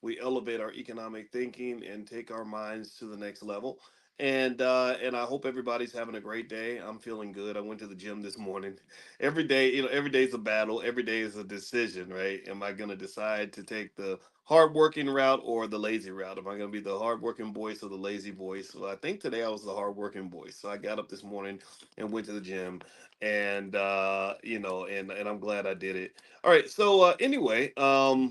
we elevate our economic thinking and take our minds to the next level. And I hope everybody's having a great day. I'm feeling good. I went to the gym this morning. Every day, every day is a battle. Every day is a decision, right? Am I going to decide to take the hardworking route or the lazy route? Am I going to be the hardworking voice or the lazy voice? Well, I think today I was the hardworking voice. So I got up this morning and went to the gym, and and I'm glad I did it. All right. So anyway, how's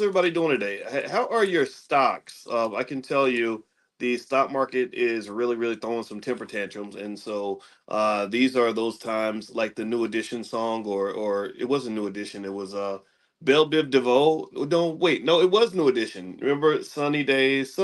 everybody doing today? How are your stocks? I can tell you the stock market is really, really throwing some temper tantrums, and so these are those times like the New Edition song, or it wasn't New Edition, it was Belle Biv DeVoe. No, wait, no, it was New Edition. Remember, sunny days,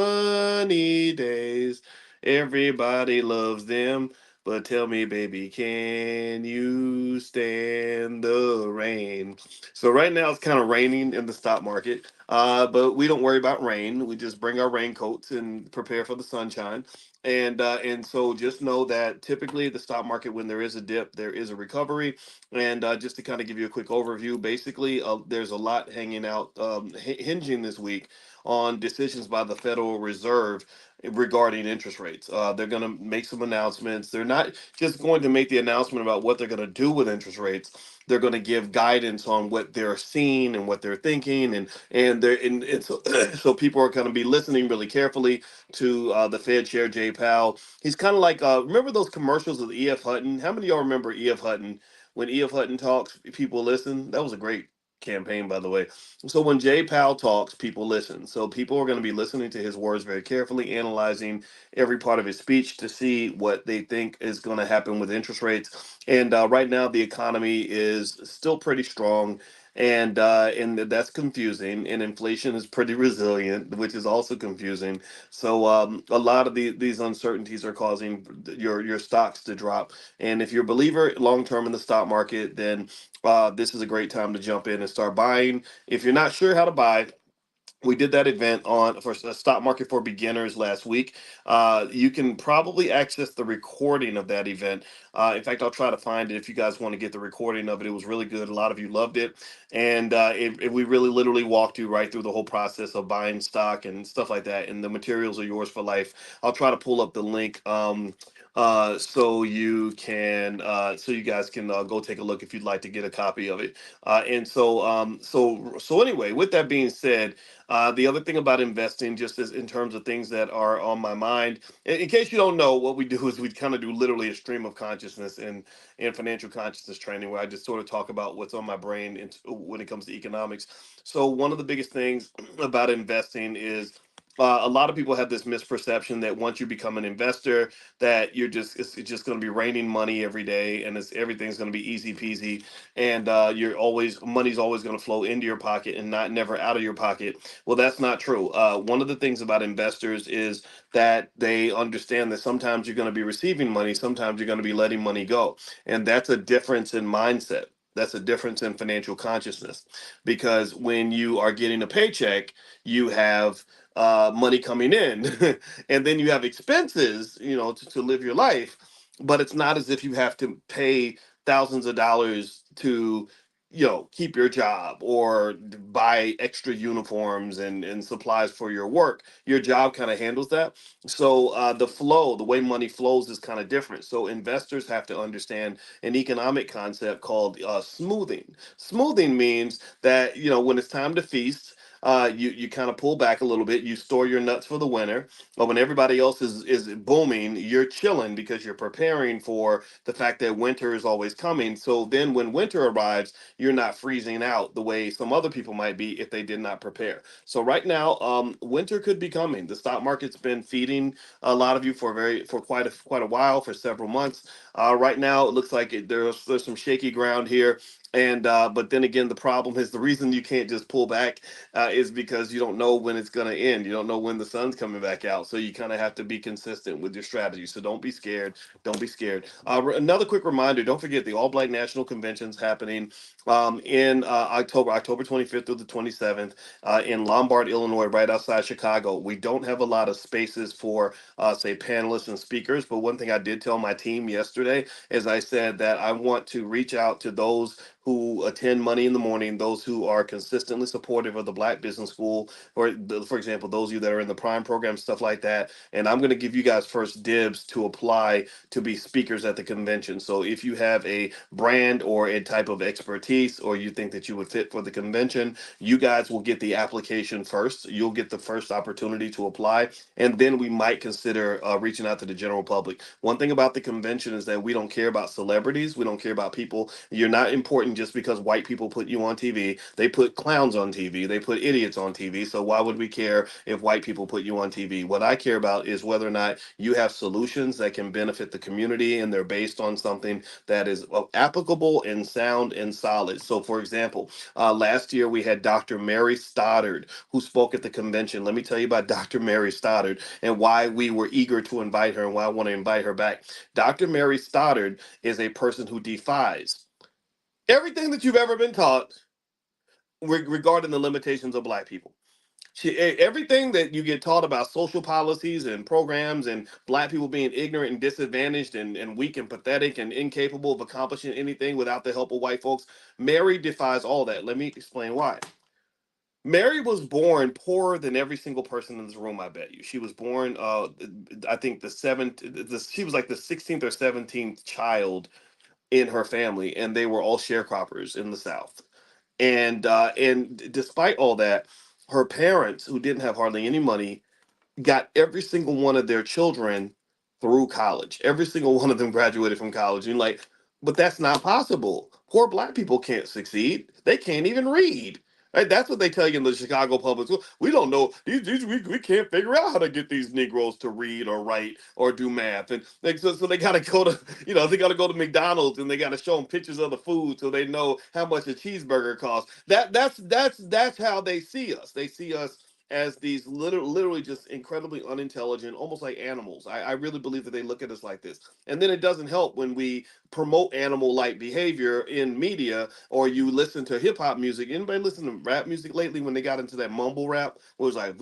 everybody loves them. But tell me, baby, can you stand the rain? So right now it's kind of raining in the stock market, but we don't worry about rain. We just bring our raincoats and prepare for the sunshine. And so just know that typically the stock market, when there is a dip, there is a recovery. And just to kind of give you a quick overview, basically there's a lot hanging out, hinging this week on decisions by the Federal Reserve regarding interest rates. They're going to make some announcements. They're not just going to make the announcement about what they're going to do with interest rates. They're going to give guidance on what they're seeing and what they're thinking, and so, so people are going to be listening really carefully to the Fed Chair Jay Powell. He's kind of like remember those commercials of E.F. Hutton? How many of y'all remember E.F. Hutton? When E.F. Hutton talks, people listen. That was a great campaign, by the way. So when Jay Powell talks, people listen. So people are going to be listening to his words very carefully, analyzing every part of his speech to see what they think is going to happen with interest rates. And right now, the economy is still pretty strong, and that's confusing. And inflation is pretty resilient, which is also confusing. So a lot of these uncertainties are causing your stocks to drop. And if you're a believer long term in the stock market, then this is a great time to jump in and start buying. If you're not sure how to buy, we did that event on for stock market for beginners last week. You can probably access the recording of that event. In fact, I'll try to find it if you guys want to get the recording of it. It was really good. A lot of you loved it, and we really literally walked you right through the whole process of buying stock and stuff like that. And the materials are yours for life. I'll try to pull up the link. So you guys can go take a look if you'd like to get a copy of it. So anyway, with that being said, the other thing about investing, just as in terms of things that are on my mind, in case you don't know, what we do is we kind of do literally a stream of consciousness in financial consciousness training, where I just sort of talk about what's on my brain when it comes to economics. So one of the biggest things about investing is a lot of people have this misperception that once you become an investor, that it's just going to be raining money every day, and everything's going to be easy peasy, and money's always going to flow into your pocket and not never out of your pocket. Well, that's not true. One of the things about investors is that they understand that sometimes you're going to be receiving money, sometimes you're going to be letting money go. And that's a difference in mindset. That's a difference in financial consciousness. Because when you are getting a paycheck, you have money coming in, and then you have expenses, to live your life. But it's not as if you have to pay thousands of dollars to keep your job or buy extra uniforms and supplies for your work. Your job kind of handles that. So the way money flows is kind of different. So investors have to understand an economic concept called smoothing. Smoothing means that when it's time to feast, you kind of pull back a little bit. You store your nuts for the winter. But when everybody else is booming, you're chilling because you're preparing for the fact that winter is always coming. So then when winter arrives, you're not freezing out the way some other people might be if they did not prepare. So right now, winter could be coming. The stock market's been feeding a lot of you for quite a while, for several months. Right now, it looks like there's some shaky ground here. And but then again, the problem is the reason you can't just pull back is because you don't know when it's going to end. You don't know when the sun's coming back out. So you kind of have to be consistent with your strategy. So don't be scared. Don't be scared. Another quick reminder: don't forget the All Black National Convention's happening in October 25th through the 27th in Lombard, Illinois, right outside Chicago. We don't have a lot of spaces for, say, panelists and speakers, but one thing I did tell my team yesterday is I said that I want to reach out to those who attend Money in the Morning, those who are consistently supportive of the Black Business School, or for example, those of you that are in the Prime program, stuff like that. And I'm going to give you guys first dibs to apply to be speakers at the convention. So if you have a brand or a type of expertise, or you think that you would fit for the convention, you guys will get the application first. You'll get the first opportunity to apply, and then we might consider reaching out to the general public. One thing about the convention is that we don't care about celebrities. We don't care about people. You're not important just because white people put you on TV. They put clowns on TV. They put idiots on TV. So why would we care if white people put you on TV? What I care about is whether or not you have solutions that can benefit the community, and they're based on something that is applicable and sound and solid. So, for example, last year we had Dr. Mary Stoddard, who spoke at the convention. Let me tell you about Dr. Mary Stoddard and why we were eager to invite her and why I want to invite her back. Dr. Mary Stoddard is a person who defies everything that you've ever been taught regarding the limitations of Black people. Everything that you get taught about social policies and programs and Black people being ignorant and disadvantaged and weak and pathetic and incapable of accomplishing anything without the help of white folks, Mary defies all that. Let me explain why. Mary was born poorer than every single person in this room. I bet you she was born. I think the seventh. She was like the 16th or 17th child in her family, and they were all sharecroppers in the South. And despite all that, her parents, who didn't have hardly any money, got every single one of their children through college. Every single one of them graduated from college. And like, but that's not possible. Poor Black people can't succeed. They can't even read. Right? That's what they tell you in the Chicago public school. We don't know. We can't figure out how to get these Negroes to read or write or do math. And so they got to go to, they got to go to McDonald's, and they got to show them pictures of the food so they know how much a cheeseburger costs. That's how they see us. They see us as these literally just incredibly unintelligent, almost like animals. I really believe that they look at us like this. And then it doesn't help when we promote animal-like behavior in media, or you listen to hip-hop music. Anybody listen to rap music lately when they got into that mumble rap? Where it's like,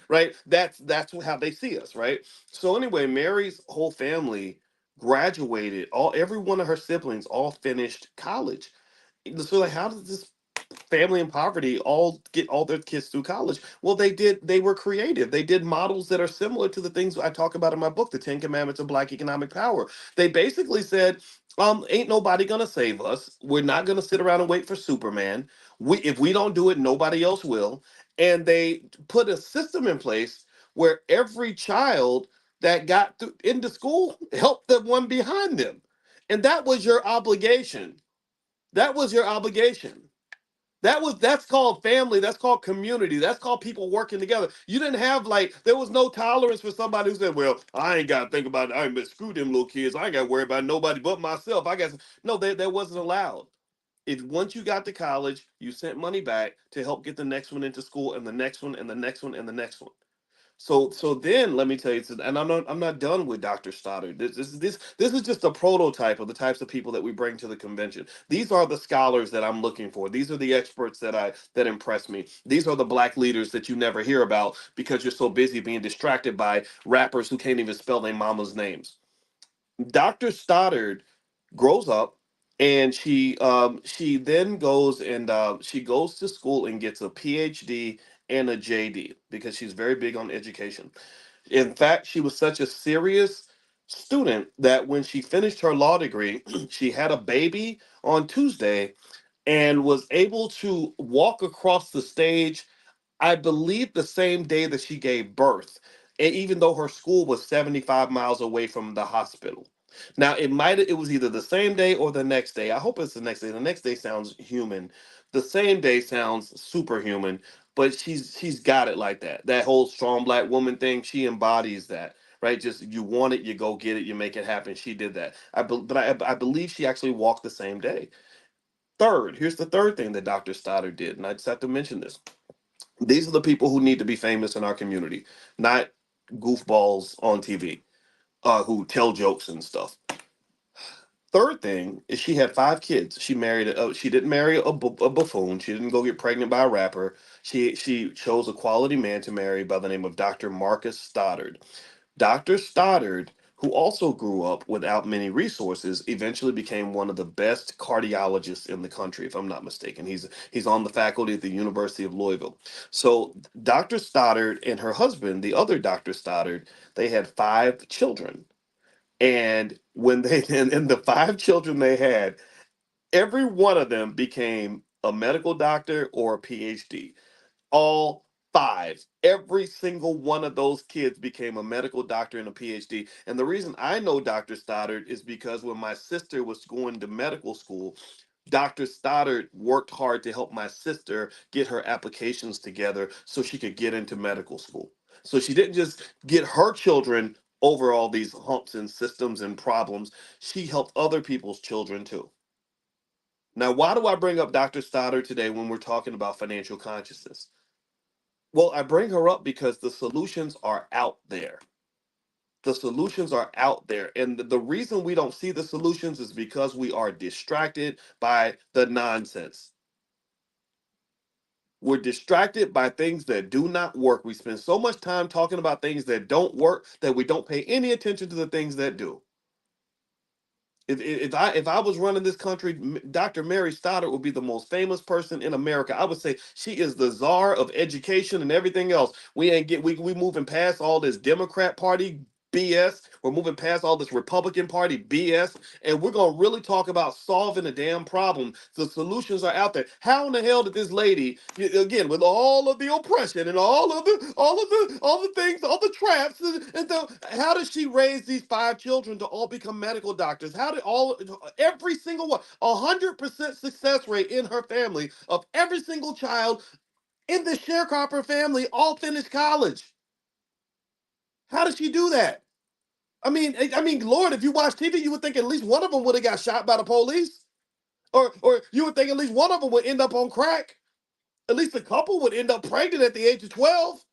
right? That's how they see us, right? So anyway, Mary's whole family graduated. Every one of her siblings all finished college. So like, how does this family in poverty all get all their kids through college? Well, they were creative. They did models that are similar to the things I talk about in my book, The 10 Commandments of Black Economic Power. They basically said, ain't nobody gonna save us. We're not gonna sit around and wait for Superman. If we don't do it, nobody else will. And they put a system in place where every child that into school helped the one behind them. And that was your obligation. That was your obligation. That's called family. That's called community. That's called people working together. You didn't have, like, there was no tolerance for somebody who said, "Well, I ain't got to think about it. I ain't screw them little kids. I ain't got to worry about nobody but myself." I guess no, that wasn't allowed. If once you got to college, you sent money back to help get the next one into school, and the next one, and the next one, and the next one. So then let me tell you, and I'm not done with Dr. Stoddard. This is just a prototype of the types of people that we bring to the convention. These are the scholars that I'm looking for. These are the experts that impress me. These are the Black leaders that you never hear about because you're so busy being distracted by rappers who can't even spell their mama's names. Dr. Stoddard grows up, and she then goes and she goes to school and gets a PhD and a JD because she's very big on education. In fact, she was such a serious student that when she finished her law degree, she had a baby on Tuesday and was able to walk across the stage, I believe, the same day that she gave birth, and even though her school was 75 miles away from the hospital. Now, it was either the same day or the next day. I hope it's the next day. The next day sounds human. The same day sounds superhuman, but she's got it like that. That whole strong Black woman thing, she embodies that. Right, just you want it, you go get it, you make it happen. She did that. I believe she actually walked the same day. Here's the third thing that Dr. Stoddard did, and I just have to mention this. These are the people who need to be famous in our community, not goofballs on TV who tell jokes and stuff. Third thing is she had 5 kids. She didn't marry a buffoon. She didn't go get pregnant by a rapper. She chose a quality man to marry by the name of Dr. Marcus Stoddard. Dr. Stoddard, who also grew up without many resources, eventually became one of the best cardiologists in the country, if I'm not mistaken. He's on the faculty at the University of Louisville. So Dr. Stoddard and her husband, the other Dr. Stoddard, they had five children. And when they and the five children they had, every one of them became a medical doctor or a PhD. All five. Every single one of those kids became a medical doctor and a PhD. And the reason I know Dr. Stoddard is because when my sister was going to medical school, Dr. Stoddard worked hard to help my sister get her applications together so she could get into medical school. So she didn't just get her children over all these humps and systems and problems, she helped other people's children too. Now, why do I bring up Dr. Stoddard today when we're talking about financial consciousness? Well, I bring her up because the solutions are out there. The solutions are out there. And the reason we don't see the solutions is because we are distracted by the nonsense. We're distracted by things that do not work. We spend so much time talking about things that don't work that we don't pay any attention to the things that do. If I was running this country, Dr. Mary Stoddard would be the most famous person in America. I would say she is the czar of education and everything else. We moving past all this Democrat Party BS. We're moving past all this Republican Party BS, and we're gonna really talk about solving a damn problem. The solutions are out there. How in the hell did this lady, again, with all of the oppression and all the things, all the traps, how did she raise these five children to all become medical doctors? How did every single one, 100% success rate in her family of every single child in the sharecropper family all finished college? How did she do that? I mean, Lord, if you watch TV, you would think at least one of them would have got shot by the police, or you would think at least one of them would end up on crack. At least a couple would end up pregnant at the age of 12,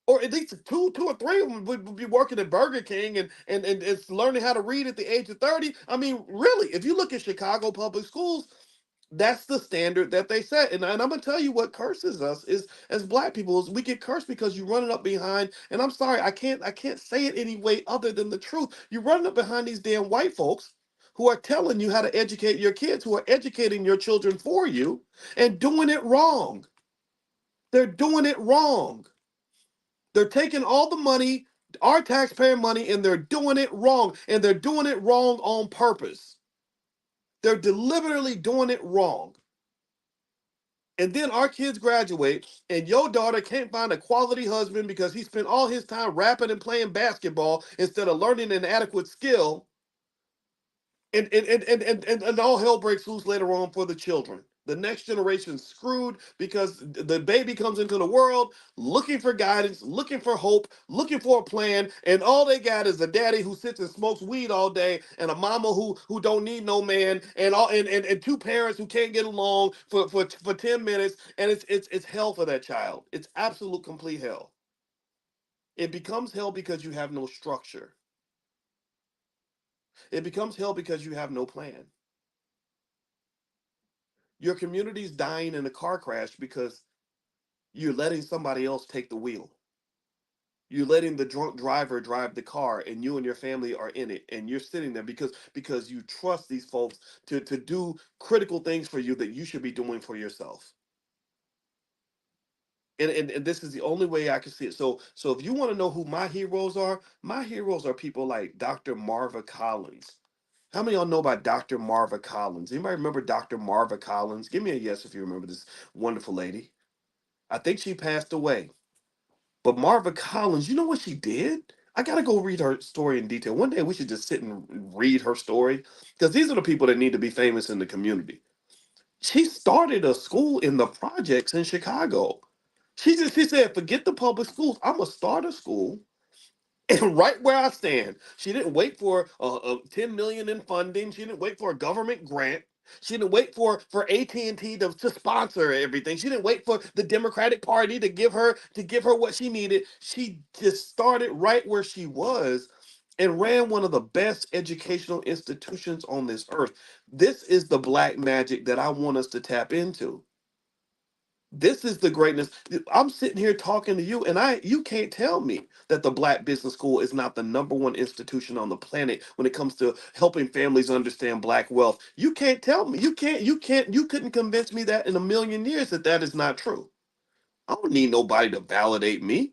or at least two or three of them would be working at Burger King and it's learning how to read at the age of 30. I mean, really, if you look at Chicago public schools, that's the standard that they set. And I'm gonna tell you what curses us is as black people is we get cursed because you're running up behind, and I'm sorry, I can't say it any way other than the truth. You're running up behind these damn white folks who are telling you how to educate your kids, who are educating your children for you and doing it wrong. They're doing it wrong. They're taking all the money, our taxpayer money, and they're doing it wrong. And they're doing it wrong on purpose. They're deliberately doing it wrong. And then our kids graduate, and your daughter can't find a quality husband because he spent all his time rapping and playing basketball instead of learning an adequate skill, and all hell breaks loose later on for the children. The next generation's screwed because the baby comes into the world looking for guidance, looking for hope, looking for a plan, and all they got is a daddy who sits and smokes weed all day, and a mama who don't need no man, and two parents who can't get along for 10 minutes, and it's hell for that child. It's absolute complete hell. It becomes hell because you have no structure. It becomes hell because you have no plan. Your community's dying in a car crash because you're letting somebody else take the wheel. You're letting the drunk driver drive the car, and you and your family are in it, and you're sitting there because you trust these folks to do critical things for you that you should be doing for yourself. And this is the only way I can see it. So if you want to know who my heroes are people like Dr. Marva Collins. How many of y'all know about Dr. Marva Collins? Anybody remember Dr. Marva Collins? Give me a yes if you remember this wonderful lady. I think she passed away. But Marva Collins, you know what she did? I gotta go read her story in detail. One day we should just sit and read her story because these are the people that need to be famous in the community. She started a school in the projects in Chicago. She said, forget the public schools. I'm gonna start a school and right where I stand. She didn't wait for 10 million in funding. She didn't wait for a government grant. She didn't wait for AT&T to sponsor everything. She didn't wait for the Democratic Party to give her what she needed. She just started right where she was and ran one of the best educational institutions on this earth. This is the black magic that I want us to tap into. This is the greatness. I'm sitting here talking to you, and you can't tell me that the Black Business School is not the number one institution on the planet when it comes to helping families understand Black wealth. You can't tell me. You couldn't convince me that in a million years that that is not true. I don't need nobody to validate me.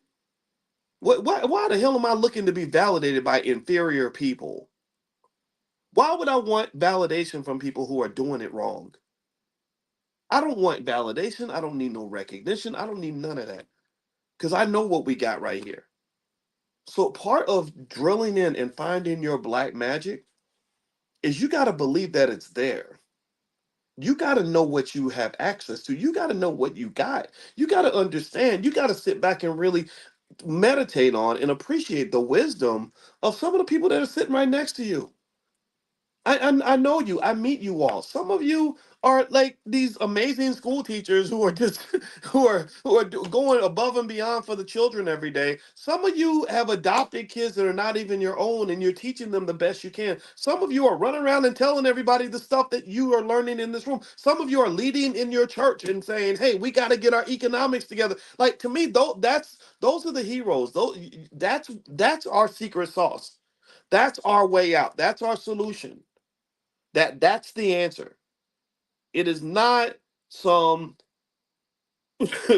Why the hell am I looking to be validated by inferior people? Why would I want validation from people who are doing it wrong? I don't want validation. I don't need no recognition. I don't need none of that because I know what we got right here. So part of drilling in and finding your black magic is you got to believe that it's there. You got to know what you have access to. You got to know what you got. You got to understand. You got to sit back and really meditate on and appreciate the wisdom of some of the people that are sitting right next to you. I know you. I meet you all. Some of you are like these amazing school teachers who are just going above and beyond for the children every day. Some of you have adopted kids that are not even your own, and you're teaching them the best you can. Some of you are running around and telling everybody the stuff that you are learning in this room. Some of you are leading in your church and saying, "Hey, we got to get our economics together." Like to me, though, those are the heroes. That's our secret sauce. That's our way out. That's our solution. That's the answer. It is not some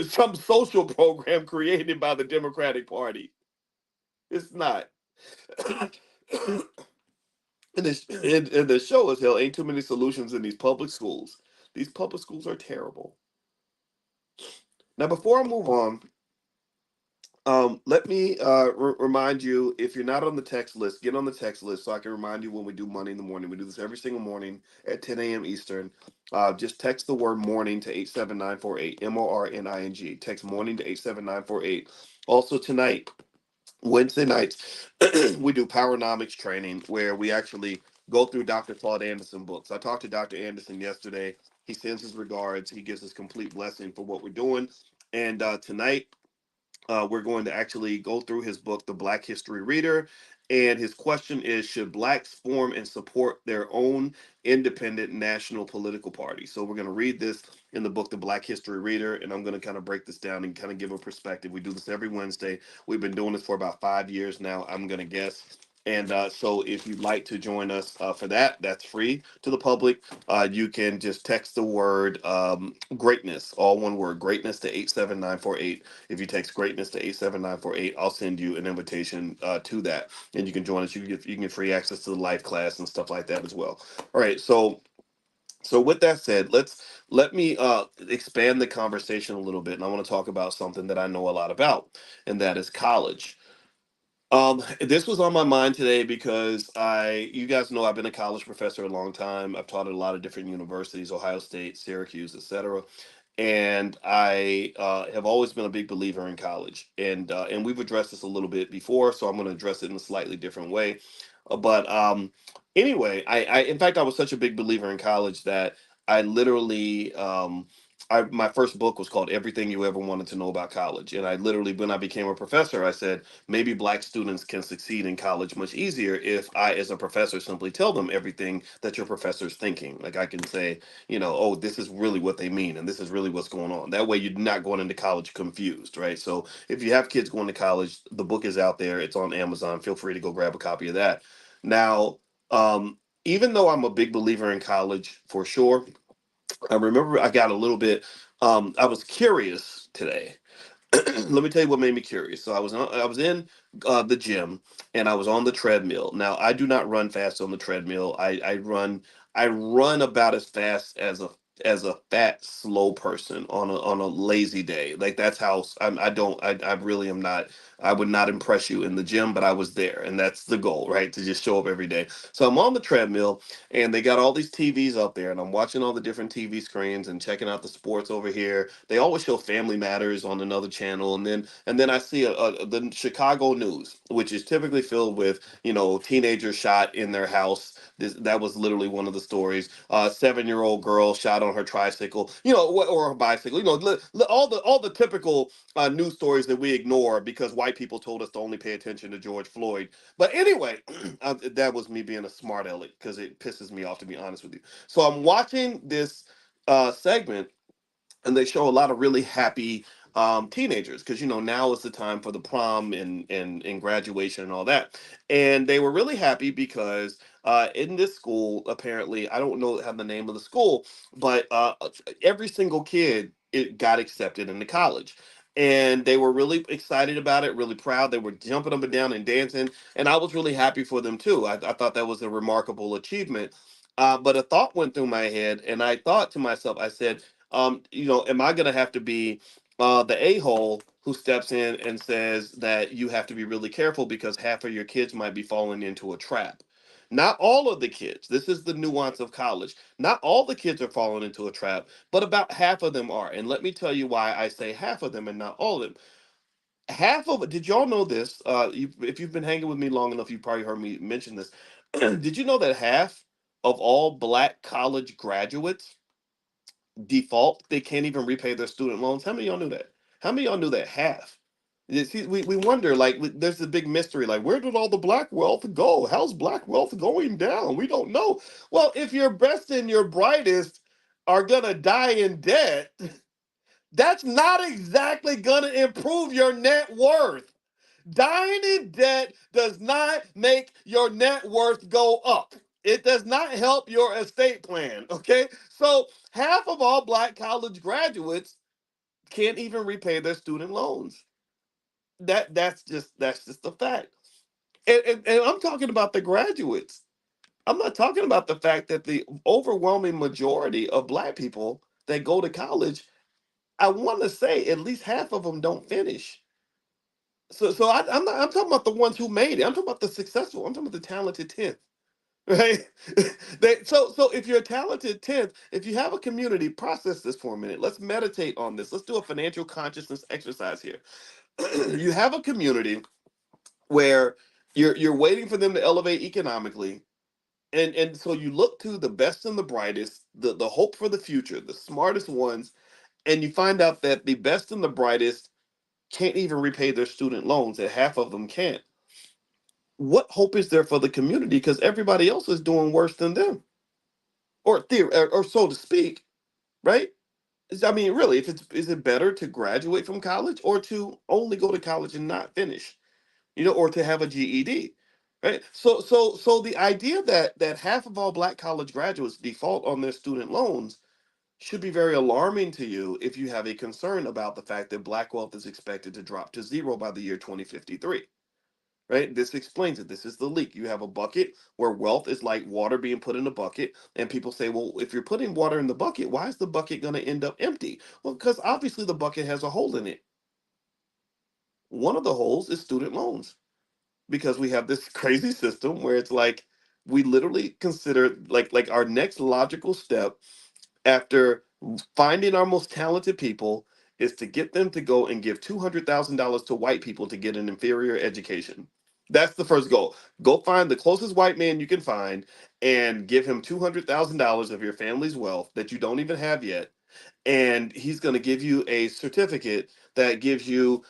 some social program created by the Democratic Party. It's not. and, and the show is hell ain't too many solutions in these public schools. These public schools are terrible. Now, before I move on, let me remind you, if you're not on the text list, get on the text list so I can remind you when we do Money in the Morning. We do this every single morning at 10 a.m. Eastern. Just text the word morning to 87948, MORNING. Text morning to 87948. Also, tonight, Wednesday nights, we do Powernomics training where we actually go through Dr. Claude Anderson books. I talked to Dr. Anderson yesterday. He sends his regards. He gives us complete blessing for what we're doing. And tonight, we're going to actually go through his book, The Black History Reader. And his question is: should blacks form and support their own independent national political party? So we're going to read this in the book, The Black History Reader, and I'm going to kind of break this down and kind of give a perspective. We do this every Wednesday. We've been doing this for about 5 years now, I'm going to guess. And so if you'd like to join us for that, that's free to the public. You can just text the word greatness, all one word, greatness to 87948. If you text greatness to 87948, I'll send you an invitation to that, and you can join us. You can get free access to the live class and stuff like that as well. All right, so with that said, let me expand the conversation a little bit, and I want to talk about something that I know a lot about, and that is college. This was on my mind today because you guys know I've been a college professor a long time. I've taught at a lot of different universities, Ohio State, Syracuse, etc. And I have always been a big believer in college, and we've addressed this a little bit before, so I'm going to address it in a slightly different way. But anyway, in fact, I was such a big believer in college that I literally my first book was called Everything You Ever Wanted to Know About College, and I literally, when I became a professor, I said maybe black students can succeed in college much easier if I, as a professor, simply tell them everything that your professor's thinking. Like I can say, oh, this is really what they mean, and this is really what's going on. That way, you're not going into college confused, right? So, if you have kids going to college, the book is out there. It's on Amazon. Feel free to go grab a copy of that. Now, even though I'm a big believer in college for sure, I remember I got a little bit. I was curious today. Let me tell you what made me curious. So I was in the gym and I was on the treadmill. Now I do not run fast on the treadmill. I run about as fast as a fat slow person on a lazy day. Like that's how I really am not. I would not impress you in the gym, but I was there, and that's the goal, right? To just show up every day. So I'm on the treadmill, and they got all these TVs up there, and I'm watching all the different TV screens and checking out the sports over here. They always show Family Matters on another channel, and then I see the Chicago news, which is typically filled with teenagers shot in their house. That was literally one of the stories. 7-year-old girl shot on her tricycle, or her bicycle. All the typical news stories that we ignore because white people told us to only pay attention to George Floyd. But anyway, that was me being a smart aleck because it pisses me off, to be honest with you. So I'm watching this segment, and they show a lot of really happy teenagers, because now is the time for the prom and graduation and all that. And they were really happy because in this school, apparently, I don't know have the name of the school, but every single kid it got accepted into college. And they were really excited about it, really proud. They were jumping up and down and dancing, and I was really happy for them too. I thought that was a remarkable achievement. But a thought went through my head, and I thought to myself, I said, am I going to have to be the a hole who steps in and says that you have to be really careful because half of your kids might be falling into a trap? Not all of the kids. This is the nuance of college. Not all the kids are falling into a trap, but about half of them are. And let me tell you why I say half of them and not all of them. Half of Did y'all know this? If you've been hanging with me long enough, you probably heard me mention this. Did you know that half of all black college graduates default, they can't even repay their student loans? How many of y'all knew that? How many of y'all knew that? Half. See, we wonder, like, there's a big mystery, like, where did all the black wealth go? How's black wealth going down? We don't know. Well, if your best and your brightest are gonna die in debt, that's not exactly gonna improve your net worth. Dying in debt does not make your net worth go up. It does not help your estate plan. Okay. So half of all black college graduates can't even repay their student loans. That's just a fact. And I'm talking about the graduates. I'm not talking about the fact that the overwhelming majority of black people that go to college, I want to say at least half of them don't finish. I'm talking about the ones who made it. I'm talking about the successful. I'm talking about the talented 10th, right? So if you're a talented 10th, if you have a community, process this for a minute. Let's meditate on this. Let's do a financial consciousness exercise here. You have a community where you're waiting for them to elevate economically, and so you look to the best and the brightest, the hope for the future, the smartest ones, and you find out that the best and the brightest can't even repay their student loans, that half of them can't. What hope is there for the community? Because everybody else is doing worse than them, or so to speak, right? I mean, really, if it's is it better to graduate from college or to only go to college and not finish, or to have a GED, right? So the idea that half of all black college graduates default on their student loans should be very alarming to you if you have a concern about the fact that black wealth is expected to drop to zero by the year 2053. Right? This explains it. This is the leak. You have a bucket where wealth is like water being put in a bucket, and people say, well, if you're putting water in the bucket, why is the bucket going to end up empty? Well, because obviously the bucket has a hole in it. One of the holes is student loans, because we have this crazy system where it's like we literally consider like our next logical step after finding our most talented people is to get them to go and give $200,000 to white people to get an inferior education. That's the first goal. Go find the closest white man you can find and give him $200,000 of your family's wealth that you don't even have yet, and he's going to give you a certificate that gives you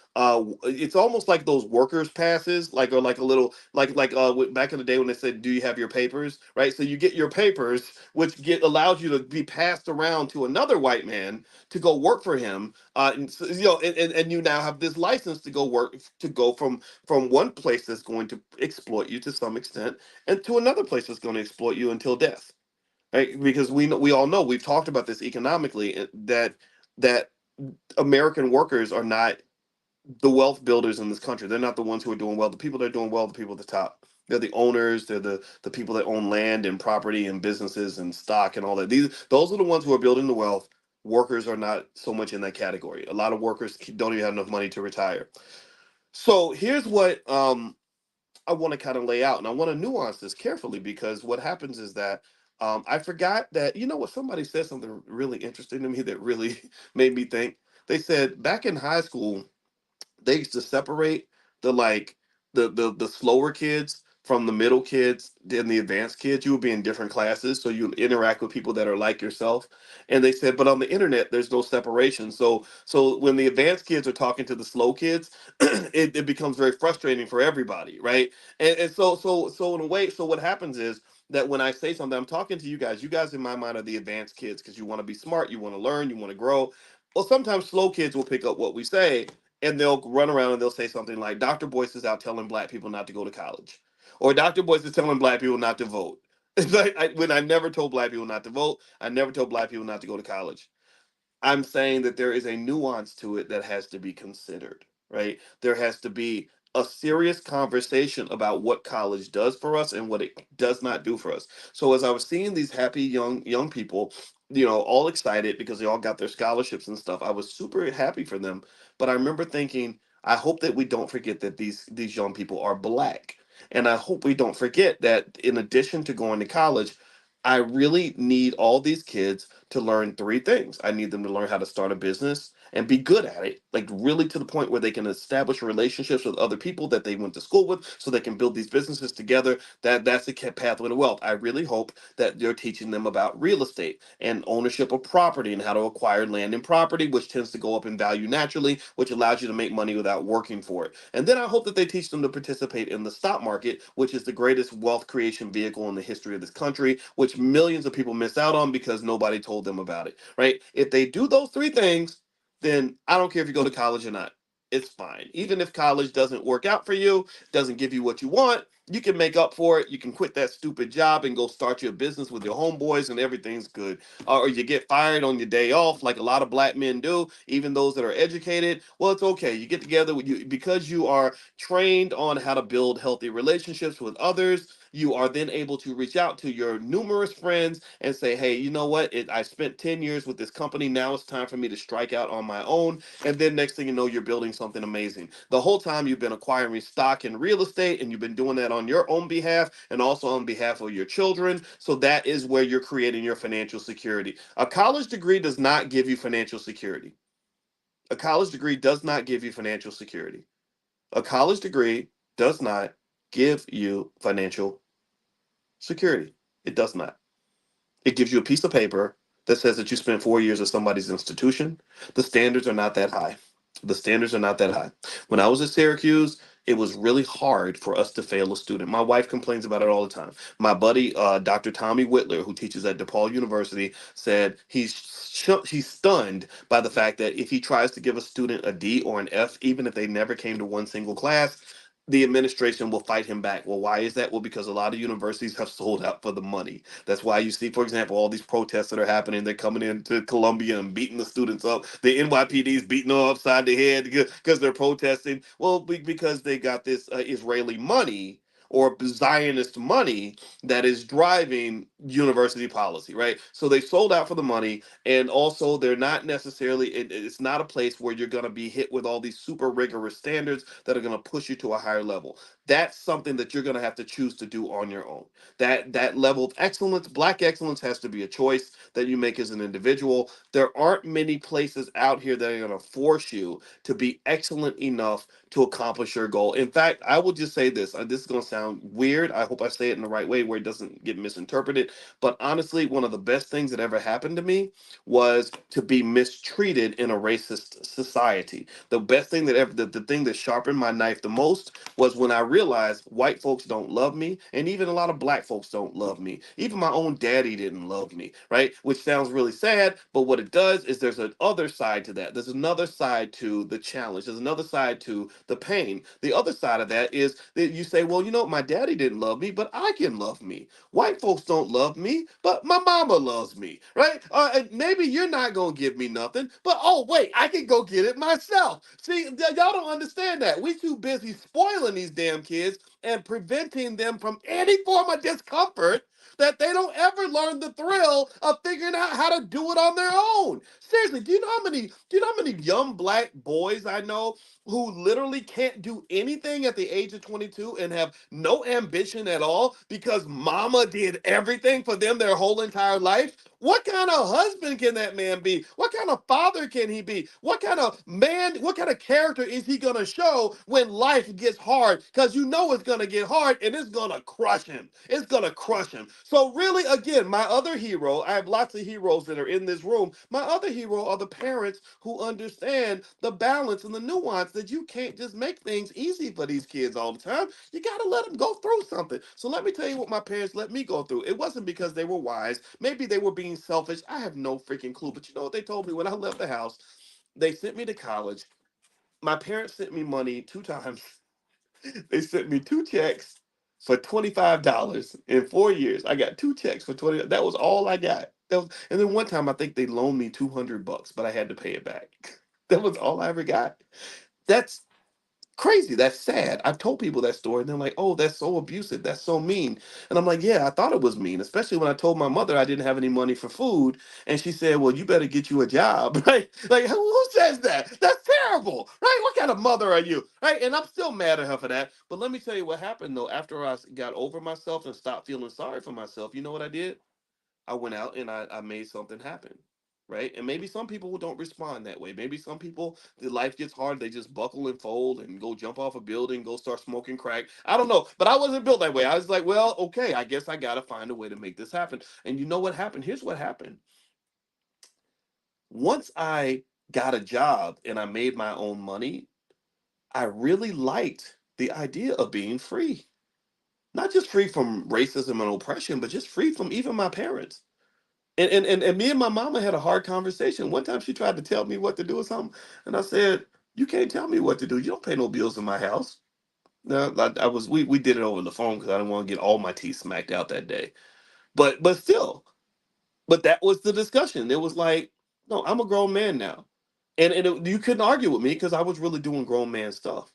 it's almost like those workers passes, like, or like a little back in the day when they said, do you have your papers, right? So you get your papers, which get allows you to be passed around to another white man to go work for him, and so, and you now have this license to go work, to go from one place that's going to exploit you to some extent and to another place that's going to exploit you until death, right? Because we all know, we've talked about this economically, that American workers are not the wealth builders in this country. They're not the ones who are doing well. The people that are doing well, the people at the top. They're the owners. They're the people that own land and property and businesses and stock and all that. Those are the ones who are building the wealth. Workers are not so much in that category. A lot of workers don't even have enough money to retire. So here's what I want to kind of lay out, and I want to nuance this carefully, because what happens is that I forgot that, what, somebody said something really interesting to me that really made me think. They said back in high school, they used to separate the like the slower kids from the middle kids and the advanced kids. You would be in different classes, so you interact with people that are like yourself. And they said, but on the internet, there's no separation. So when the advanced kids are talking to the slow kids, it becomes very frustrating for everybody, right? And so in a way, so what happens is that when I say something, I'm talking to you guys. You guys, in my mind, are the advanced kids, because you want to be smart, you want to learn, you want to grow. Well, sometimes slow kids will pick up what we say, and they'll run around and they'll say something like, Dr. Boyce is out telling black people not to go to college, or Dr. Boyce is telling black people not to vote. It's like, when I never told black people not to vote, I never told black people not to go to college. I'm saying that there is a nuance to it that has to be considered, right? There has to be a serious conversation about what college does for us and what it does not do for us. So as I was seeing these happy young people, all excited because they all got their scholarships and stuff, I was super happy for them. But I remember thinking, I hope that we don't forget that these young people are black. And I hope we don't forget that in addition to going to college, I really need all these kids to learn three things. I need them to learn how to start a business and be good at it, like really to the point where they can establish relationships with other people that they went to school with, so they can build these businesses together. That's the pathway to wealth. I really hope that you're teaching them about real estate and ownership of property and how to acquire land and property, which tends to go up in value naturally, which allows you to make money without working for it. And then I hope that they teach them to participate in the stock market, which is the greatest wealth creation vehicle in the history of this country, which millions of people miss out on because nobody told them about it, right? If they do those three things, then I don't care if you go to college or not. It's fine. Even if college doesn't work out for you, doesn't give you what you want, you can make up for it. You can quit that stupid job and go start your business with your homeboys, and everything's good. Or you get fired on your day off, like a lot of black men do, even those that are educated. Well, it's okay. You get together with you because you are trained on how to build healthy relationships with others. You are then able to reach out to your numerous friends and say, hey, you know what? I spent 10 years with this company. Now it's time for me to strike out on my own. And then next thing you know, you're building something amazing. The whole time you've been acquiring stock in real estate, and you've been doing that on your own behalf and also on behalf of your children. So that is where you're creating your financial security. A college degree does not give you financial security. A college degree does not give you financial security. A college degree does not give you financial security. It does not. It gives you a piece of paper that says that you spent 4 years at somebody's institution. The standards are not that high. The standards are not that high. When I was at Syracuse, it was really hard for us to fail a student. My wife complains about it all the time. My buddy, Dr. Tommy Whitler, who teaches at DePaul University, said he's stunned by the fact that if he tries to give a student a D or an F, even if they never came to one single class, the administration will fight him back. Well, why is that? Well, because a lot of universities have sold out for the money. That's why you see, for example, all these protests that are happening. They're coming into Columbia and beating the students up. The NYPD is beating them upside the head because they're protesting. Well, because they got this Israeli money or Zionist money that is driving university policy, right? So they sold out for the money, and also they're not necessarily. It's not a place where you're going to be hit with all these super rigorous standards that are going to push you to a higher level. That's something that you're going to have to choose to do on your own. That level of excellence, black excellence, has to be a choice that you make as an individual. There aren't many places out here that are going to force you to be excellent enough to accomplish your goal. In fact, I will just say this. This is going to sound weird. I hope I say it in the right way where it doesn't get misinterpreted. But honestly, one of the best things that ever happened to me was to be mistreated in a racist society. The best thing that ever, the thing that sharpened my knife the most was when I realized white folks don't love me, and even a lot of black folks don't love me. Even my own daddy didn't love me, right? Which sounds really sad, but what it does is there's an other side to that. There's another side to the challenge. There's another side to the pain. The other side of that is that you say, well, my daddy didn't love me, but I can love me. White folks don't love me, but my mama loves me, right? And maybe you're not gonna give me nothing, but oh wait, I can go get it myself. See, y'all don't understand that. We too busy spoiling these damn kids and preventing them from any form of discomfort that they don't ever learn the thrill of figuring out how to do it on their own. Seriously, do you know how many young black boys I know who literally can't do anything at the age of 22 and have no ambition at all because mama did everything for them their whole entire life? What kind of husband can that man be? What kind of father can he be? What kind of man, what kind of character is he going to show when life gets hard? Because it's going to get hard and it's going to crush him. It's going to crush him. So, really, again, my other hero, I have lots of heroes that are in this room. My other hero are the parents who understand the balance and the nuance that you can't just make things easy for these kids all the time. You got to let them go through something. So let me tell you what my parents let me go through. It wasn't because they were wise. Maybe they were being selfish. I have no freaking clue. But you know what they told me when I left the house? They sent me to college. My parents sent me money 2 times. They sent me 2 checks for $25 in 4 years. I got 2 checks for 20. That was all I got. And then one time I think they loaned me $200, but I had to pay it back. That was all I ever got. That's crazy. That's sad. I've told people that story, and they're like, "Oh, that's so abusive. That's so mean." And I'm like, "Yeah, I thought it was mean, especially when I told my mother I didn't have any money for food, and she said, 'Well, you better get you a job.'" Right? Like, who says that? That's terrible, right? What kind of mother are you, right? And I'm still mad at her for that. But let me tell you what happened though. After got over myself and stopped feeling sorry for myself, you know what I did? I went out and I made something happen. Right. And maybe some people don't respond that way. Maybe some people, the life gets hard. They just buckle and fold and go jump off a building, go start smoking crack. I don't know. But I wasn't built that way. I was like, well, okay, I guess I got to find a way to make this happen. And you know what happened? Here's what happened. Once I got a job and I made my own money, I really liked the idea of being free. Not just free from racism and oppression, but just free from even my parents. And me and my mama had a hard conversation. One time she tried to tell me what to do or something, and I said, "You can't tell me what to do. You don't pay no bills in my house." No, I was we did it over the phone because I didn't want to get all my teeth smacked out that day. But still, but that was the discussion. It was like, no, I'm a grown man now, and you couldn't argue with me because I was really doing grown man stuff.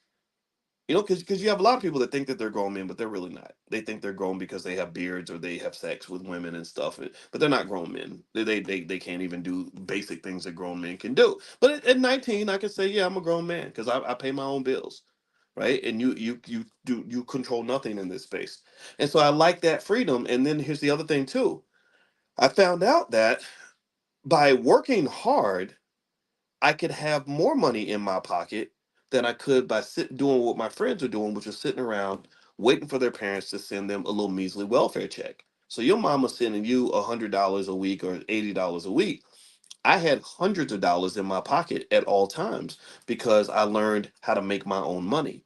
Because you have a lot of people that think that they're grown men, but they're really not. They think they're grown because they have beards or they have sex with women and stuff, but they're not grown men. They can't even do basic things that grown men can do. But at 19, I can say, yeah, I'm a grown man because I pay my own bills, right? And you control nothing in this space, and so I like that freedom. And then here's the other thing too. I found out that by working hard I could have more money in my pocket than I could by doing what my friends are doing, which is sitting around waiting for their parents to send them a little measly welfare check. So your mama's sending you $100 a week or $80 a week. I had hundreds of dollars in my pocket at all times because I learned how to make my own money.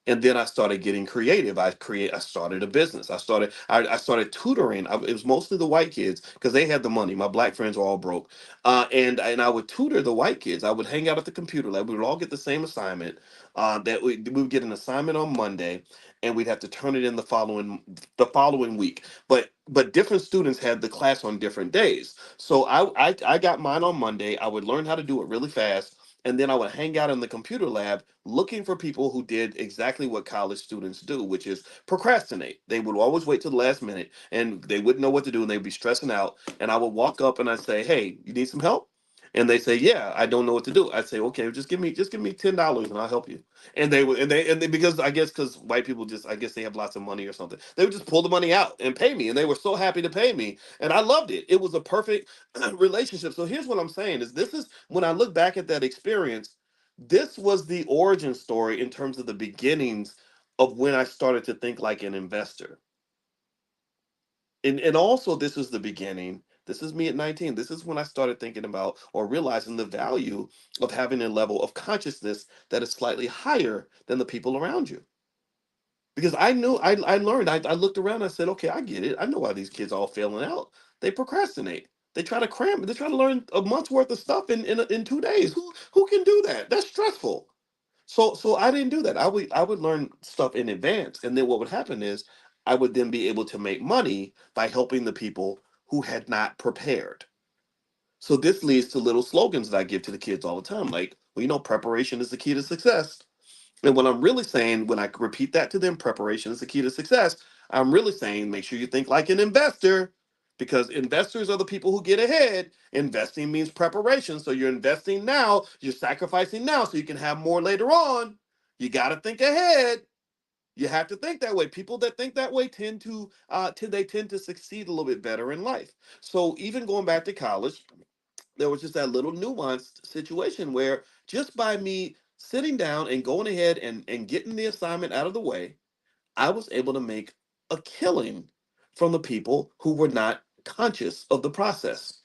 And then I started getting creative. I started a business. I started tutoring. It was mostly the white kids because they had the money. My black friends were all broke. And I would tutor the white kids. I would hang out at the computer lab. We would all get the same assignment. That we would get an assignment on Monday, and we'd have to turn it in the following week. But different students had the class on different days. So I got mine on Monday. I would learn how to do it really fast, and then I would hang out in the computer lab looking for people who did exactly what college students do, which is procrastinate. They would always wait till the last minute and they wouldn't know what to do and they'd be stressing out. And I would walk up and I'd say, "Hey, you need some help?" And they say, "Yeah, I don't know what to do." I'd say, "Okay, just give me $10 and I'll help you." And they would, and they because I guess because white people just, I guess they have lots of money or something. They would just pull the money out and pay me, and they were so happy to pay me, and I loved it. It was a perfect relationship. So here's what I'm saying: is this is when I look back at that experience, this was the origin story in terms of the beginnings of when I started to think like an investor. And also this is the beginning. This is me at 19. This is when I started thinking about or realizing the value of having a level of consciousness that is slightly higher than the people around you. Because I learned, I looked around, I said, okay, I get it. I know why these kids all failing out. They procrastinate. They try to cram, they try to learn a month's worth of stuff in 2 days. Who can do that? That's stressful. So I didn't do that. I would learn stuff in advance, and then what would happen is I would then be able to make money by helping the people who had not prepared. So this leads to little slogans that I give to the kids all the time, like, well, preparation is the key to success. And what I'm really saying when I repeat that to them, preparation is the key to success, I'm really saying make sure you think like an investor, because investors are the people who get ahead. Investing means preparation. So you're investing now, you're sacrificing now so you can have more later on. You got to think ahead. You have to think that way. People that think that way tend to succeed a little bit better in life. So even going back to college, there was just that little nuanced situation where just by me sitting down and going ahead and getting the assignment out of the way, I was able to make a killing from the people who were not conscious of the process.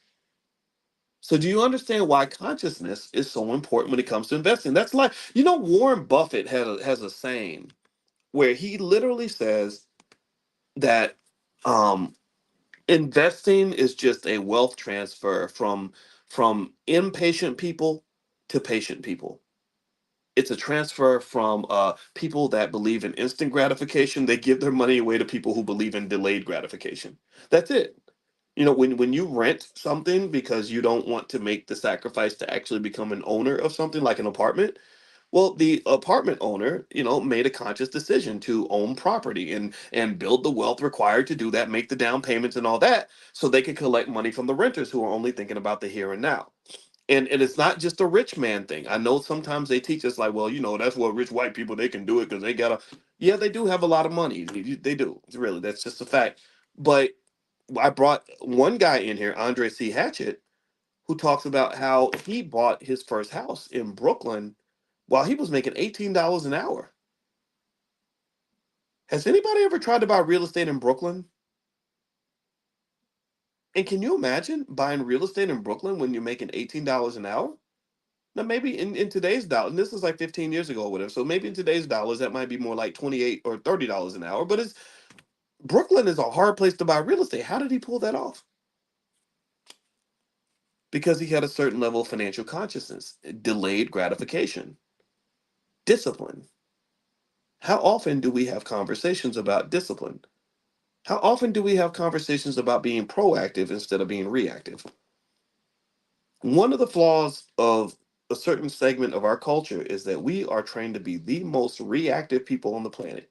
So do you understand why consciousness is so important when it comes to investing? That's like, Warren Buffett has a saying where he literally says that um investing is just a wealth transfer from impatient people to patient people. It's a transfer from people that believe in instant gratification. They give their money away to people who believe in delayed gratification. That's it. You know, when you rent something because you don't want to make the sacrifice to actually become an owner of something like an apartment, well, the apartment owner, made a conscious decision to own property and build the wealth required to do that, make the down payments and all that, so they could collect money from the renters who are only thinking about the here and now. And it's not just a rich man thing. I know sometimes they teach us like, well, that's what rich white people, they can do it because they gotta. Yeah, they do have a lot of money. They do. It's really, that's just a fact. But I brought one guy in here, Andre C. Hatchett, who talks about how he bought his first house in Brooklyn while he was making $18 an hour. Has anybody ever tried to buy real estate in Brooklyn? And can you imagine buying real estate in Brooklyn when you're making $18 an hour? Now, maybe in today's dollar, and this is like 15 years ago or whatever, so maybe in today's dollars, that might be more like 28 or $30 an hour. But Brooklyn is a hard place to buy real estate. How did he pull that off? Because he had a certain level of financial consciousness, delayed gratification, discipline. How often do we have conversations about discipline? How often do we have conversations about being proactive instead of being reactive? One of the flaws of a certain segment of our culture is that we are trained to be the most reactive people on the planet.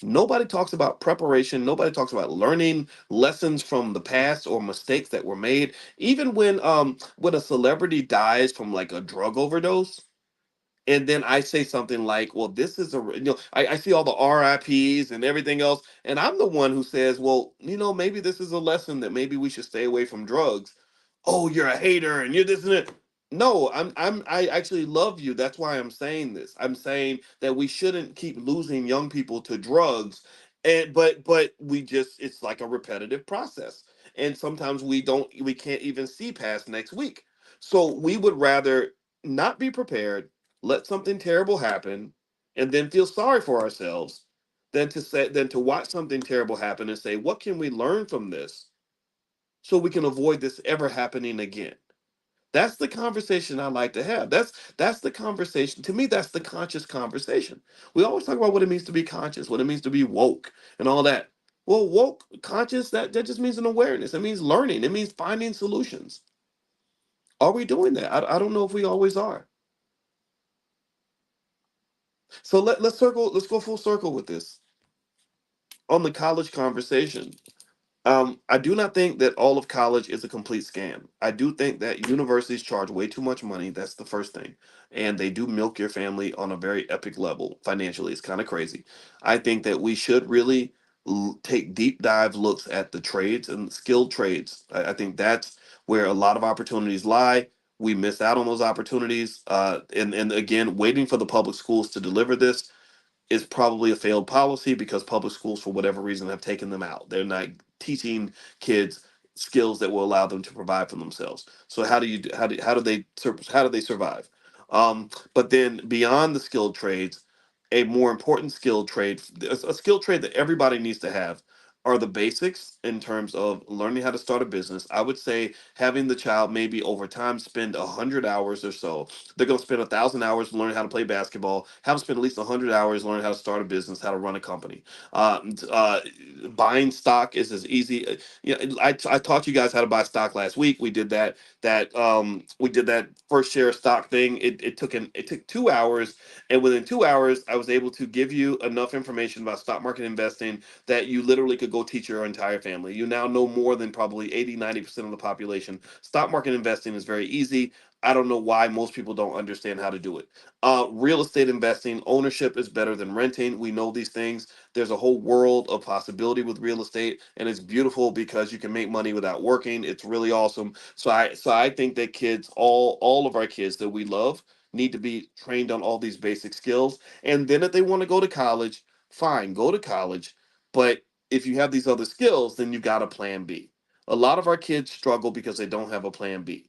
Nobody talks about preparation. Nobody talks about learning lessons from the past or mistakes that were made. Even when a celebrity dies from like a drug overdose, and then I say something like, "Well, this is I see all the RIPS and everything else, and I'm the one who says, "Well, maybe this is a lesson that maybe we should stay away from drugs." Oh, you're a hater and you're this and that. No, I actually love you. That's why I'm saying this. I'm saying that we shouldn't keep losing young people to drugs, and but we just, it's like a repetitive process, and sometimes we can't even see past next week. So we would rather not be prepared, let something terrible happen, and then feel sorry for ourselves, than to watch something terrible happen and say, what can we learn from this so we can avoid this ever happening again? That's the conversation I like to have. That's the conversation. To me, that's the conscious conversation. We always talk about what it means to be conscious, what it means to be woke, and all that. Well, woke, conscious, that just means an awareness. It means learning. It means finding solutions. Are we doing that? I don't know if we always are. So let's go full circle with this on the college conversation. I do not think that all of college is a complete scam. I do think that universities charge way too much money. That's the first thing. And they do milk your family on a very epic level financially. It's kind of crazy. I think that we should really take deep dive looks at the trades and skilled trades. I think that's where a lot of opportunities lie. We miss out on those opportunities. And again, waiting for the public schools to deliver this is probably a failed policy because public schools, for whatever reason, have taken them out. They're not teaching kids skills that will allow them to provide for themselves. So how do they survive? But then beyond the skilled trades, a more important skilled trade, a skilled trade that everybody needs to have, are the basics in terms of learning how to start a business. I would say having the child maybe over time spend 100 hours or so. They're going to spend 1,000 hours learning how to play basketball. Have them spend at least 100 hours learning how to start a business, how to run a company. Buying stock is as easy. I taught you guys how to buy stock last week. We did we did that first share of stock thing. It took 2 hours, and within 2 hours, I was able to give you enough information about stock market investing that you literally could go teach your entire family. You now know more than probably 80-90% of the population. Stock market investing is very easy. I don't know why most people don't understand how to do it. Real estate investing, ownership is better than renting. We know these things. There's a whole world of possibility with real estate, and it's beautiful because you can make money without working. It's really awesome. So I think that kids, all of our kids that we love, need to be trained on all these basic skills. And then if they want to go to college, fine, go to college. But if you have these other skills, then you got a plan B. A lot of our kids struggle because they don't have a plan B.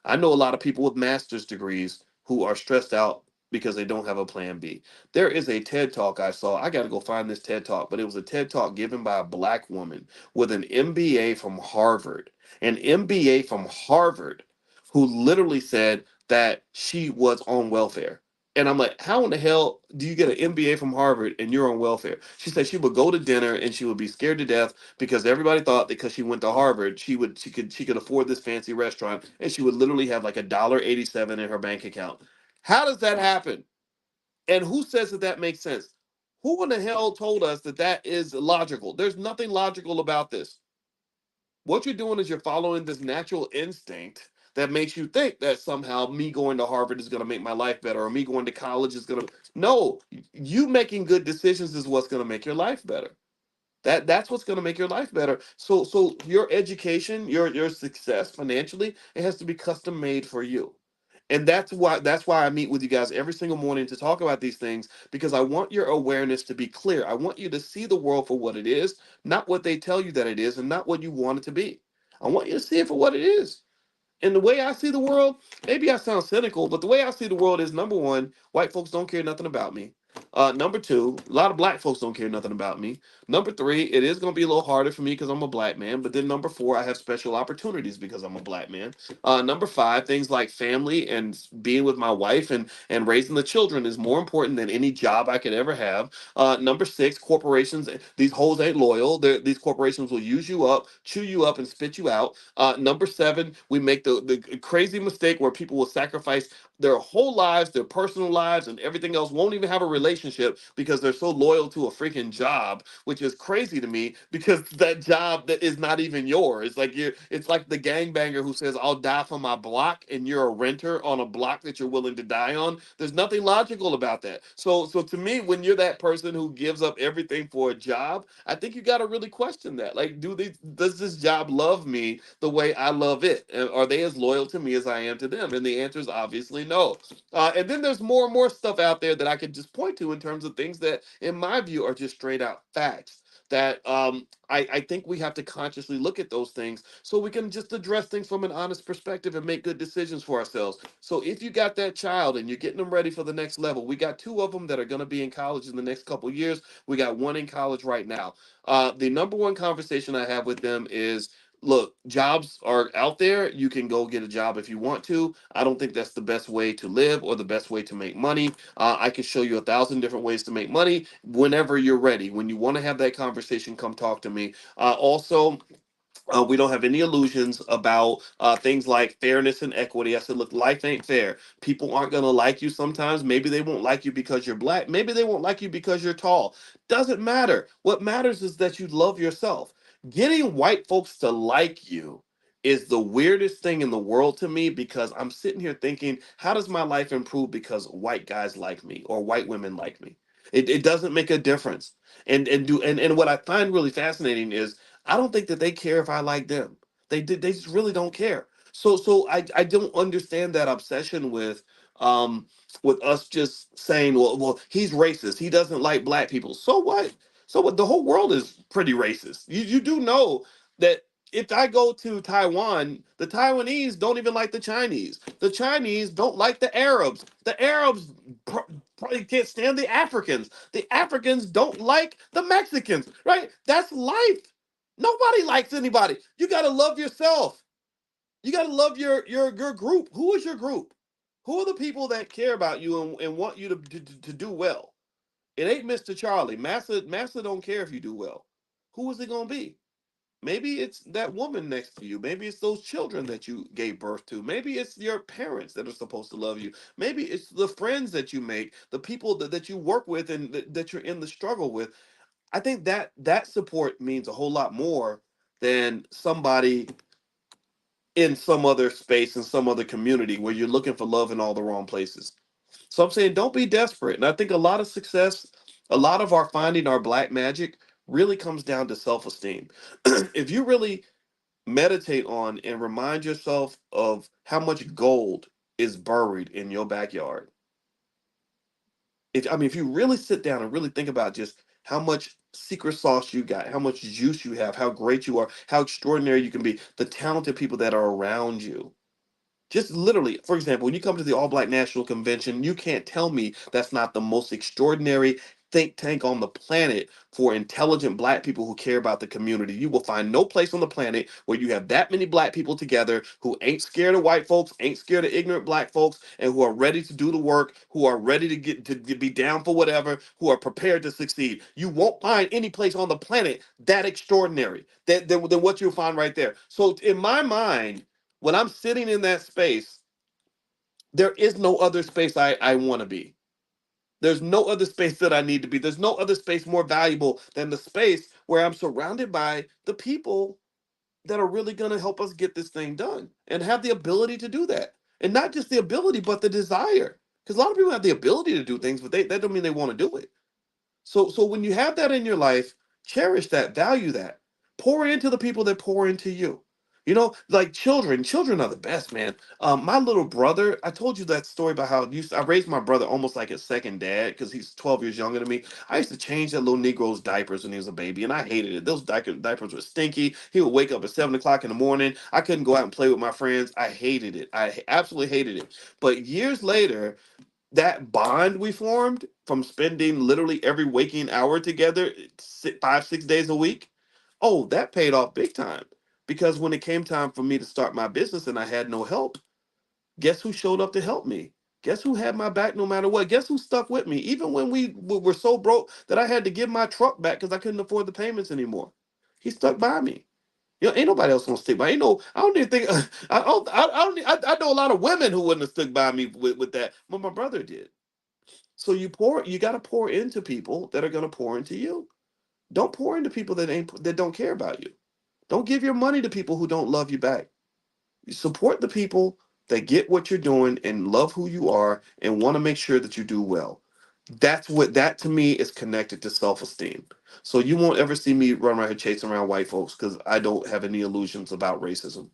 I know a lot of people with master's degrees who are stressed out because they don't have a plan B. There is a TED talk I saw. I got to go find this TED talk, but it was a TED talk given by a black woman with an MBA from Harvard, an MBA from Harvard, who literally said that she was on welfare. And I'm like, how in the hell do you get an MBA from Harvard and you're on welfare? She said she would go to dinner and she would be scared to death because everybody thought that because she went to Harvard, she could afford this fancy restaurant, and she would literally have like $1.87 in her bank account. How does that happen? And who says that that makes sense? Who in the hell told us that that is logical? There's nothing logical about this. What you're doing is you're following this natural instinct that makes you think that somehow me going to Harvard is going to make my life better, or me going to college is going to. No, you making good decisions is what's going to make your life better. That's what's going to make your life better. So your education, your success financially, it has to be custom made for you. And that's why I meet with you guys every single morning to talk about these things, because I want your awareness to be clear. I want you to see the world for what it is, not what they tell you that it is, and not what you want it to be. I want you to see it for what it is. And the way I see the world, maybe I sound cynical, but the way I see the world is, number one, white folks don't care nothing about me. Number two, a lot of black folks don't care nothing about me. Number three, it is going to be a little harder for me because I'm a black man. But then number four, I have special opportunities because I'm a black man. Number five, things like family and being with my wife and raising the children is more important than any job I could ever have. Number six, corporations, these hoes ain't loyal. These corporations will use you up, chew you up, and spit you out. Number seven, we make the crazy mistake where people will sacrifice their whole lives, their personal lives, and everything else, won't even have a relationship because they're so loyal to a freaking job, which is crazy to me because that job that is not even yours. Like it's like the gangbanger who says, "I'll die for my block," and you're a renter on a block that you're willing to die on. There's nothing logical about that. So to me, when you're that person who gives up everything for a job, I think you got to really question that. Like, does this job love me the way I love it? And are they as loyal to me as I am to them? And the answer is obviously no. And then there's more and more stuff out there that I could just point to in terms of things that, in my view, are just straight out facts. That I think we have to consciously look at those things so we can just address things from an honest perspective and make good decisions for ourselves. So if you got that child and you're getting them ready for the next level, we got two of them that are going to be in college in the next couple years. We got one in college right now. The number one conversation I have with them is, look, jobs are out there. You can go get a job if you want to. I don't think that's the best way to live or the best way to make money. I can show you 1,000 different ways to make money whenever you're ready. When you want to have that conversation, come talk to me. Also, we don't have any illusions about things like fairness and equity. I said, look, life ain't fair. People aren't going to like you sometimes. Maybe they won't like you because you're black. Maybe they won't like you because you're tall. Doesn't matter. What matters is that you love yourself. Getting white folks to like you is the weirdest thing in the world to me, because I'm sitting here thinking, how does my life improve because white guys like me or white women like me? It doesn't make a difference. And what I find really fascinating is, I don't think that they care if I like them. They just really don't care. So I don't understand that obsession with us just saying, well he's racist. He doesn't like black people. So what? So what? The whole world is pretty racist. You do know that if I go to Taiwan, the Taiwanese don't even like the Chinese. The Chinese don't like the Arabs. The Arabs probably can't stand the Africans. The Africans don't like the Mexicans, right? That's life. Nobody likes anybody. You got to love yourself. You got to love your group. Who is your group? Who are the people that care about you and want you to do well? It ain't Mr. Charlie. Massa don't care if you do well. Who is it going to be? Maybe it's that woman next to you. Maybe it's those children that you gave birth to. Maybe it's your parents that are supposed to love you. Maybe it's the friends that you make, the people that you work with and that you're in the struggle with. I think that support means a whole lot more than somebody in some other space, in some other community where you're looking for love in all the wrong places. So I'm saying, don't be desperate. And I think a lot of success, a lot of our finding our black magic really comes down to self-esteem. If you really meditate on and remind yourself of how much gold is buried in your backyard. If you really sit down and really think about just how much secret sauce you got, how much juice you have, how great you are, how extraordinary you can be, the talented people that are around you. Just literally, for example, when you come to the All Black National Convention, you can't tell me that's not the most extraordinary, think tank on the planet for intelligent black people who care about the community. You will find no place on the planet where you have that many black people together who ain't scared of white folks, ain't scared of ignorant black folks, and who are ready to do the work, who are ready to get to be down for whatever, who are prepared to succeed. You won't find any place on the planet that extraordinary than what you'll find right there. So in my mind, when I'm sitting in that space, there is no other space I want to be. There's no other space that I need to be. There's no other space more valuable than the space where I'm surrounded by the people that are really going to help us get this thing done and have the ability to do that. And not just the ability, but the desire. Because a lot of people have the ability to do things, but that don't mean they want to do it. So when you have that in your life, cherish that, value that. Pour into the people that pour into you. You know, like children are the best, man. My little brother, I told you that story about how I raised my brother almost like a second dad because he's 12 years younger than me. I used to change that little Negro's diapers when he was a baby, and I hated it. Those diapers were stinky. He would wake up at 7 o'clock in the morning. I couldn't go out and play with my friends. I hated it. I absolutely hated it. But years later, that bond we formed from spending literally every waking hour together 5 6 days a week, oh, that paid off big time. Because when it came time for me to start my business and I had no help, guess who showed up to help me? Guess who had my back no matter what? Guess who stuck with me even when we were so broke that I had to give my truck back because I couldn't afford the payments anymore? He stuck by me. You know, ain't nobody else gonna stick by. Ain't no. I don't even think. I know a lot of women who wouldn't have stuck by me with that, but my brother did. So you got to pour into people that are going to pour into you. Don't pour into people that don't care about you. Don't give your money to people who don't love you back. You support the people that get what you're doing and love who you are and want to make sure that you do well. That to me is connected to self-esteem. So you won't ever see me run around here chasing around white folks because I don't have any illusions about racism,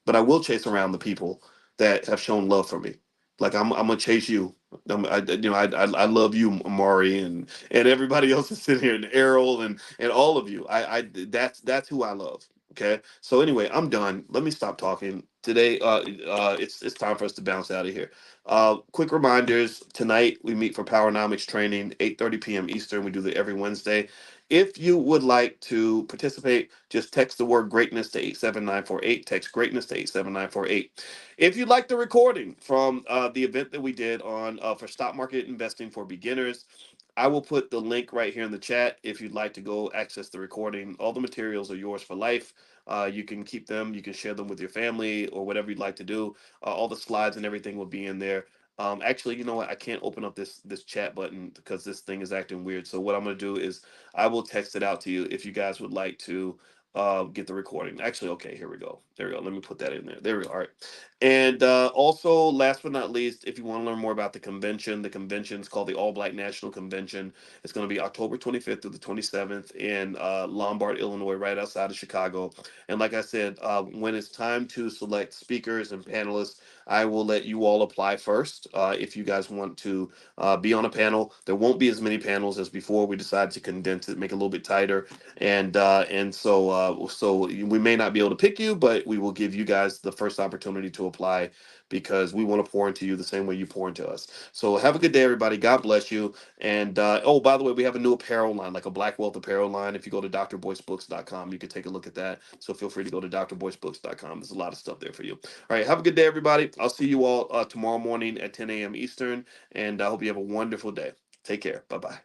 but I will chase around the people that have shown love for me. Like I'm gonna chase you. I love you, Amari, and everybody else is sitting here, and Errol, and all of you. That's who I love. Okay. So anyway, I'm done. Let me stop talking today. It's time for us to bounce out of here. Quick reminders: tonight we meet for Powernomics training, 8:30 p.m. Eastern. We do that every Wednesday. If you would like to participate, just text the word greatness to 87948. Text greatness to 87948. If you'd like the recording from the event that we did on for stock market investing for beginners, I will put the link right here in the chat if you'd like to go access the recording. All the materials are yours for life. You can keep them, you can share them with your family or whatever you'd like to do. All the slides and everything will be in there. Actually, you know what? I can't open up this chat button because this thing is acting weird. So what I'm gonna do is I will text it out to you if you guys would like to get the recording. Actually, okay, here we go. There we go. Let me put that in there. There we go. All right. And also, last but not least, if you want to learn more about the convention is called the All Black National Convention. It's going to be October 25th through the 27th in Lombard, Illinois, right outside of Chicago. And like I said, when it's time to select speakers and panelists, I will let you all apply first. If you guys want to be on a panel, there won't be as many panels as before. We decided to condense it, make it a little bit tighter, and so we may not be able to pick you, but we will give you guys the first opportunity to apply because we want to pour into you the same way you pour into us. So have a good day, everybody. God bless you. And oh, by the way, we have a new apparel line, like a Black Wealth apparel line. If you go to drboycebooks.com, you can take a look at that. So feel free to go to drboycebooks.com. There's a lot of stuff there for you. All right, have a good day, everybody. I'll see you all tomorrow morning at 10 a.m. Eastern, and I hope you have a wonderful day. Take care. Bye bye.